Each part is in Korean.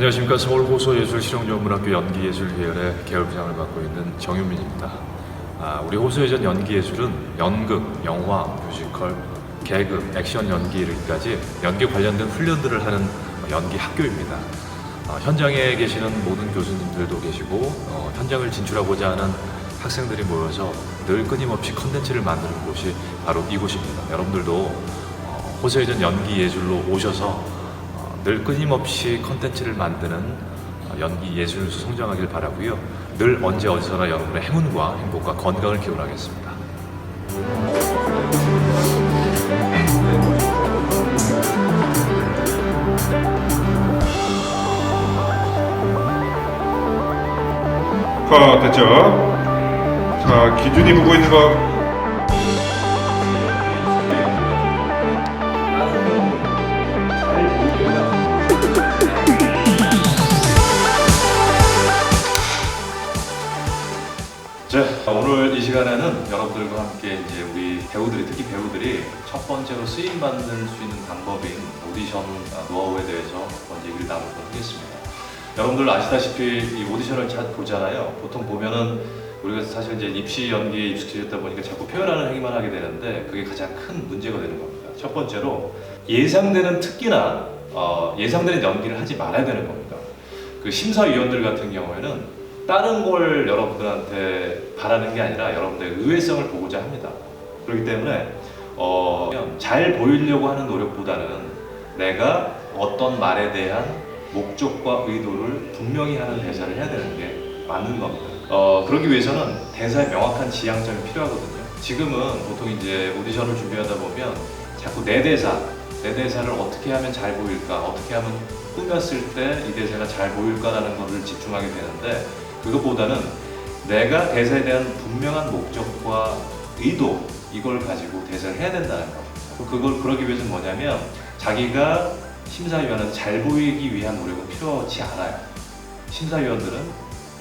안녕하십니까. 서울 호소예술실용전문학교 연기예술 계열의 계열부장을 맡고 있는 정윤민입니다. 우리 호소예전 연기예술은 연극, 영화, 뮤지컬, 개그, 액션 연기에 이르기까지 연기 관련된 훈련들을 하는 연기 학교입니다. 현장에 계시는 모든 교수님들도 계시고 현장을 진출하고자 하는 학생들이 모여서 늘 끊임없이 컨텐츠를 만드는 곳이 바로 이곳입니다. 여러분들도 호소예전 연기예술로 오셔서 늘 끊임없이 컨텐츠를 만드는 연기 예술에서 성장하길 바라고요. 늘 언제 어디서나 여러분의 행운과 행복과 건강을 기원하겠습니다. 됐죠? 자, 기준이 보고 있는 거. 오늘 이 시간에는 여러분들과 함께 이제 우리 배우들이, 특히 배우들이 첫 번째로 쓰임받을 수 있는 방법인 오디션 노하우에 대해서 먼저 얘기를 나누도록 하겠습니다. 여러분들 아시다시피 이 오디션을 잘 보잖아요. 보통 보면은 우리가 사실 이제 입시 연기에 익숙해졌다 보니까 자꾸 표현하는 행위만 하게 되는데 그게 가장 큰 문제가 되는 겁니다. 첫 번째로 예상되는 특기나 예상되는 연기를 하지 말아야 되는 겁니다. 그 심사위원들 같은 경우에는 다른 걸 여러분들한테 바라는 게 아니라 여러분들의 의외성을 보고자 합니다. 그렇기 때문에 잘 보이려고 하는 노력보다는 내가 어떤 말에 대한 목적과 의도를 분명히 하는 대사를 해야 되는 게 맞는 겁니다. 그러기 위해서는 대사에 명확한 지향점이 필요하거든요. 지금은 보통 이제 오디션을 준비하다 보면 자꾸 내 대사를 어떻게 하면 잘 보일까, 어떻게 하면 꾸몄을 때 이 대사가 잘 보일까라는 것을 집중하게 되는데, 그것보다는 내가 대사에 대한 분명한 목적과 의도, 이걸 가지고 대사를 해야 된다는 겁니다. 그러기 위해서는 뭐냐면 자기가 심사위원은 잘 보이기 위한 노력은 필요하지 않아요. 심사위원들은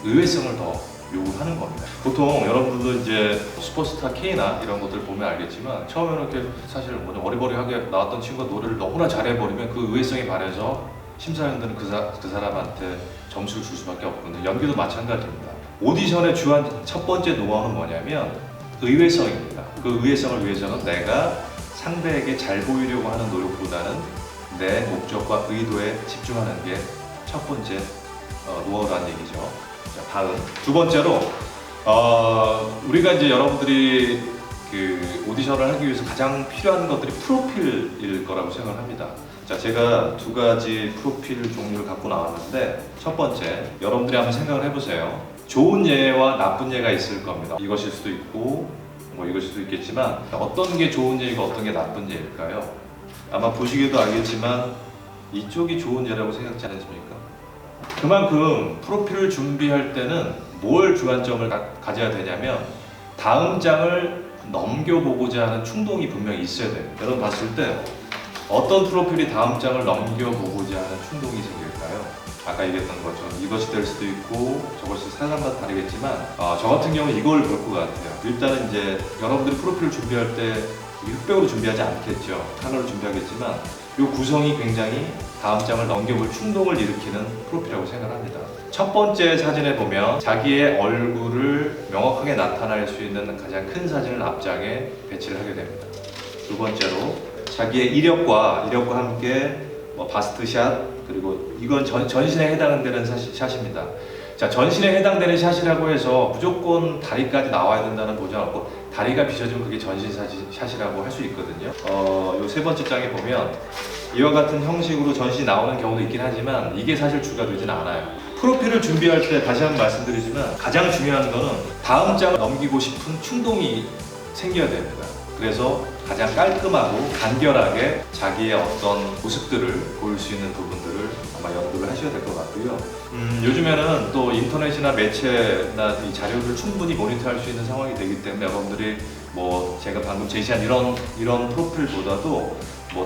의외성을 더 요구하는 겁니다. 보통 여러분들도 이제 슈퍼스타 K나 이런 것들 보면 알겠지만 처음에는 이렇게 사실 어리버리하게 나왔던 친구가 노래를 너무나 잘해버리면 그 의외성이 반해서 심사위원들은 그 사람한테 점수를 줄 수밖에 없거든요. 연기도 마찬가지입니다. 오디션의 주한 첫 번째 노하우는 뭐냐면 의외성입니다. 그 의외성을 위해서는 내가 상대에게 잘 보이려고 하는 노력보다는 내 목적과 의도에 집중하는 게 첫 번째 노하우라는 얘기죠. 자, 다음 두 번째로 우리가 이제 여러분들이 그 오디션을 하기 위해서 가장 필요한 것들이 프로필일 거라고 생각을 합니다. 자, 제가 두 가지 프로필 종류를 갖고 나왔는데, 첫 번째, 여러분들이 한번 생각을 해보세요. 좋은 예와 나쁜 예가 있을 겁니다. 이것일 수도 있고 이것일 수도 있겠지만 어떤 게 좋은 예이고 어떤 게 나쁜 예일까요? 아마 보시기에도 알겠지만 이쪽이 좋은 예라고 생각지 않으십니까? 그만큼 프로필을 준비할 때는 뭘 주안점을 가져야 되냐면 다음 장을 넘겨보고자 하는 충동이 분명히 있어야 돼요. 여러분 봤을 때 어떤 프로필이 다음 장을 넘겨보고자 하는 충동이 생길까요? 아까 얘기했던 것처럼 이것이 될 수도 있고 저것이 사람마다 다르겠지만 저 같은 경우는 이걸 볼 것 같아요. 일단은 이제 여러분들이 프로필을 준비할 때 흑백으로 준비하지 않겠죠. 칼라로 준비하겠지만 이 구성이 굉장히 다음 장을 넘겨볼 충동을 일으키는 프로필이라고 생각합니다. 첫 번째 사진에 보면 자기의 얼굴을 명확하게 나타낼 수 있는 가장 큰 사진을 앞장에 배치를 하게 됩니다. 두 번째로 자기의 이력과 함께 바스트샷, 그리고 이건 전신에 해당되는 샷입니다. 자, 전신에 해당되는 샷이라고 해서 무조건 다리까지 나와야 된다는 보장 없고 다리가 비춰지면 그게 전신 샷이라고 할 수 있거든요. 요 세 번째 장에 보면 이와 같은 형식으로 전신이 나오는 경우도 있긴 하지만 이게 사실 주가 되진 않아요. 프로필을 준비할 때 다시 한번 말씀드리지만 가장 중요한 거는 다음 장을 넘기고 싶은 충동이 생겨야 됩니다. 그래서 가장 깔끔하고 간결하게 자기의 어떤 모습들을 보일 수 있는 부분들을 아마 연구를 하셔야 될 것 같고요. 요즘에는 또 인터넷이나 매체나 이 자료를 충분히 모니터할 수 있는 상황이 되기 때문에 여러분들이 제가 방금 제시한 이런 프로필보다도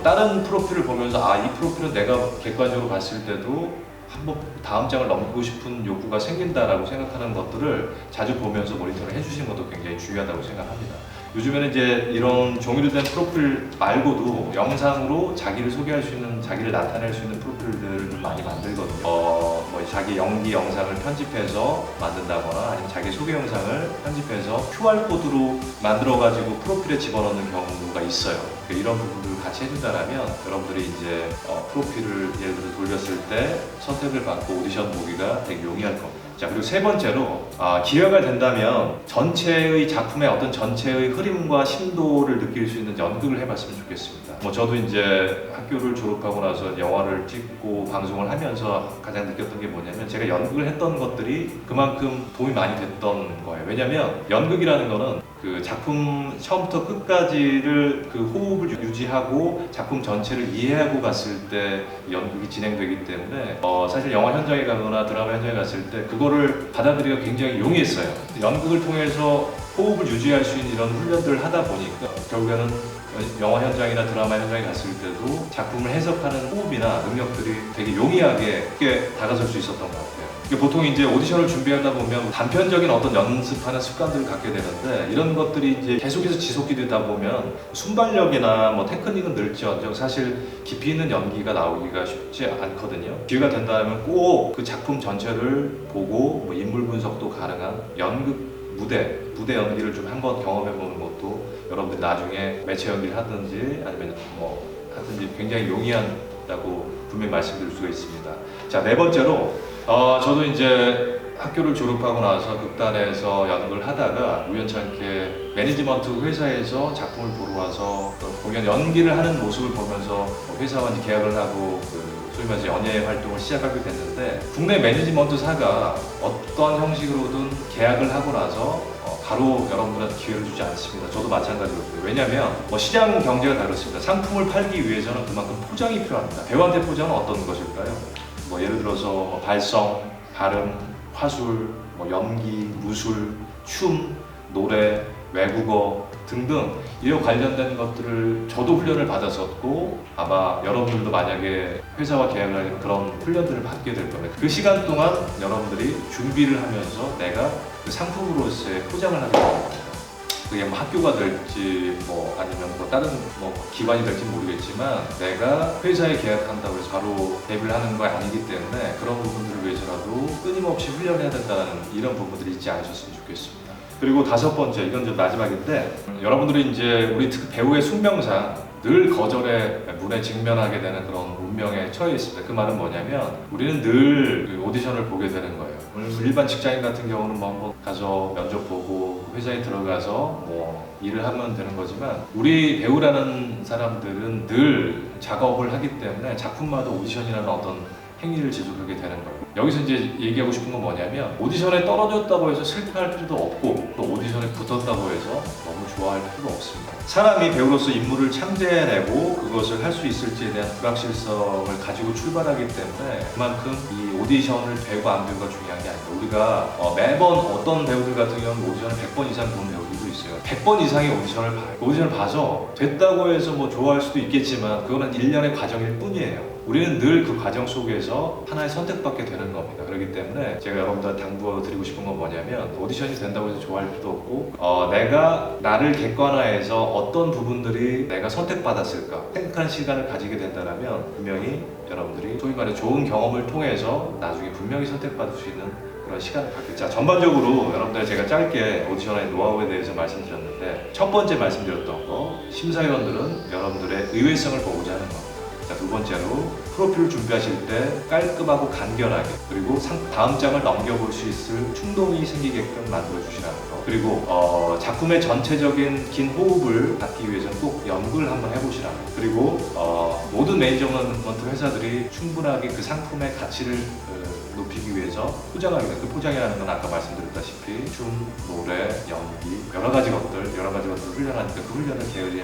다른 프로필을 보면서 이 프로필은 내가 객관적으로 봤을 때도 한번 다음 장을 넘기고 싶은 욕구가 생긴다라고 생각하는 것들을 자주 보면서 모니터를 해주시는 것도 굉장히 중요하다고 생각합니다. 요즘에는 이제 이런 종이로 된 프로필 말고도 영상으로 자기를 소개할 수 있는, 자기를 나타낼 수 있는 프로필들을 좀 많이 만들거든요. 뭐 자기 연기 영상을 편집해서 만든다거나 아니면 자기 소개 영상을 편집해서 QR코드로 만들어가지고 프로필에 집어넣는 경우가 있어요. 이런 부분들을 같이 해준다면 여러분들이 이제 프로필을 예를 들어 돌렸을 때 선택을 받고 오디션 보기가 되게 용이할 겁니다. 자, 그리고 세 번째로 기회가 된다면 전체의 작품의 어떤 전체의 흐름과 심도를 느낄 수 있는 연극을 해봤으면 좋겠습니다. 뭐 저도 이제 학교를 졸업하고 나서 영화를 찍고 방송을 하면서 가장 느꼈던 게 뭐냐면 제가 연극을 했던 것들이 그만큼 도움이 많이 됐던 거예요. 왜냐면 연극이라는 거는 그 작품 처음부터 끝까지를 그 호흡을 유지하고 작품 전체를 이해하고 갔을 때 연극이 진행되기 때문에 사실 영화 현장에 가거나 드라마 현장에 갔을 때 그거를 받아들이기가 굉장히 용이했어요. 연극을 통해서 호흡을 유지할 수 있는 이런 훈련들을 하다 보니까 결국에는 영화 현장이나 드라마 현장에 갔을 때도 작품을 해석하는 호흡이나 능력들이 되게 용이하게 쉽게 다가설 수 있었던 것 같아요. 보통 이제 오디션을 준비하다 보면 단편적인 어떤 연습하는 습관들을 갖게 되는데 이런 것들이 이제 계속해서 지속이 되다 보면 순발력이나 뭐 테크닉은 늘지언정 사실 깊이 있는 연기가 나오기가 쉽지 않거든요. 기회가 된다면 꼭 그 작품 전체를 보고 뭐 인물 분석도 가능한 연극 무대 연기를 좀 한번 경험해 보는 것도 여러분들이 나중에 매체 연기를 하든지 아니면 뭐 하든지 굉장히 용이하다고 분명히 말씀드릴 수가 있습니다. 자, 네 번째로 저도 이제 학교를 졸업하고 나서 극단에서 연극을 하다가 우연찮게 매니지먼트 회사에서 작품을 보러 와서 공연 연기를 하는 모습을 보면서 회사와 이제 계약을 하고 소위 말해서 연예 활동을 시작하게 됐는데 국내 매니지먼트사가 어떤 형식으로든 계약을 하고 나서 바로 여러분들한테 기회를 주지 않습니다. 저도 마찬가지로고요. 왜냐하면 시장 경제가 다르습니다. 상품을 팔기 위해서는 그만큼 포장이 필요합니다. 배우한테 포장은 어떤 것일까요? 예를 들어서 발성, 발음, 화술, 연기, 무술, 춤, 노래, 외국어 등등 이와 관련된 것들을 저도 훈련을 받았었고 아마 여러분들도 만약에 회사와 계약을 하면 그런 훈련들을 받게 될 겁니다. 그 시간 동안 여러분들이 준비를 하면서 내가 그 상품으로서의 포장을 하게 됩니다. 그게 학교가 될지 아니면 다른 기관이 될지 모르겠지만 내가 회사에 계약한다고 해서 바로 데뷔를 하는 거 아니기 때문에 그런 부분들을 위해서라도 끊임없이 훈련해야 된다는 이런 부분들이 있지 않으셨으면 좋겠습니다. 그리고 다섯 번째, 이건 좀 마지막인데 여러분들이 이제 우리 특히 배우의 숙명상 늘 거절의 문에 직면하게 되는 그런 운명에 처해 있습니다. 그 말은 뭐냐면 우리는 늘 오디션을 보게 되는 거예요. 일반 직장인 같은 경우는 한번 가서 면접 보고 회사에 들어가서 일을 하면 되는 거지만 우리 배우라는 사람들은 늘 작업을 하기 때문에 작품마다 오디션이라는 어떤 행위를 지속하게 되는 거예요. 여기서 이제 얘기하고 싶은 건 뭐냐면 오디션에 떨어졌다고 해서 슬퍼할 필요도 없고 또 오디션에 붙었다고 해서 너무 좋아할 필요도 없습니다. 사람이 배우로서 인물을 창제해내고 그것을 할 수 있을지에 대한 불확실성을 가지고 출발하기 때문에 그만큼 이 오디션을 되고 안 되고가 중요한 게 아닙니다. 우리가 매번 어떤 배우들 같은 경우는 오디션을 100번 이상 본 배우들도 있어요. 100번 이상의 오디션을 봐요. 오디션을 봐서 됐다고 해서 좋아할 수도 있겠지만 그거는 1년의 과정일 뿐이에요. 우리는 늘 그 과정 속에서 하나의 선택받게 되는 겁니다. 그렇기 때문에 제가 여러분들한테 당부드리고 싶은 건 뭐냐면 오디션이 된다고 해서 좋아할 필요도 없고 내가 나를 객관화해서 어떤 부분들이 내가 선택받았을까 생각하는 시간을 가지게 된다면 분명히 여러분들이 소위 말해 좋은 경험을 통해서 나중에 분명히 선택받을 수 있는 그런 시간을 갖겠죠. 자, 전반적으로 여러분들 제가 짧게 오디션의 노하우에 대해서 말씀드렸는데 첫 번째 말씀드렸던 거 심사위원들은 여러분들의 의외성을 보고자 하는 겁니다. 자, 두 번째로 프로필을 준비하실 때 깔끔하고 간결하게 그리고 다음 장을 넘겨볼 수 있을 충동이 생기게끔 만들어주시라는 거. 그리고 작품의 전체적인 긴 호흡을 갖기 위해서는 꼭 연구를 한번 해보시라는 거. 그리고 모든 매니지먼트 회사들이 충분하게 그 상품의 가치를 높이기 위해서 포장하게 돼. 그 포장이라는 건 아까 말씀드렸다시피 춤, 노래, 연기 여러 가지 것들을 훈련하니까 그 훈련을 게을리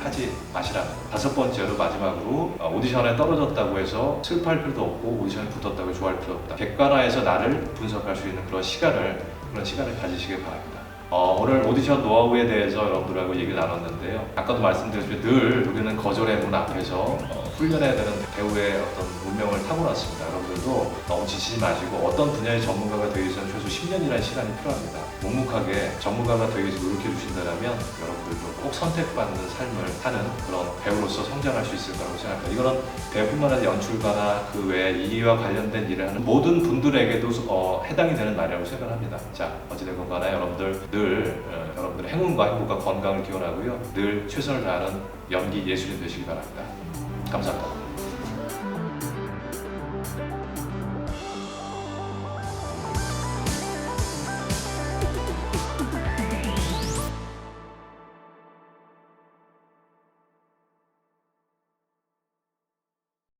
하지 마시라는 거. 다섯 번째로 마지막으로 오디션에 떨어졌다고 해서 슬퍼할 필요도 없고 오디션에 붙었다고 좋아할 필요 없다. 객관화해서 나를 분석할 수 있는 그런 시간을 가지시길 바랍니다. 오늘 오디션 노하우에 대해서 여러분들하고 얘기를 나눴는데요. 아까도 말씀드렸지만 늘 우리는 거절의 문 앞에서 훈련해야 되는 배우의 어떤 운명을 타고났습니다. 여러분들도 너무 지치지 마시고 어떤 분야의 전문가가 되기 위해서는 최소 10년이라는 시간이 필요합니다. 묵묵하게 전문가가 되기 위해서 노력해 주신다면 여러분들도 꼭 선택받는 삶을 사는 그런 배우로서 성장할 수 있을 거라고 생각합니다. 이거는 배우뿐만 아니라 연출가나 그 외에 이와 관련된 일을 하는 모든 분들에게도 해당이 되는 말이라고 생각합니다. 자, 어찌됐건 간에 여러분들 늘 여러분들의 행운과 행복과 건강을 기원하고요. 늘 최선을 다하는 연기 예술인 되시기 바랍니다. 감사합니다.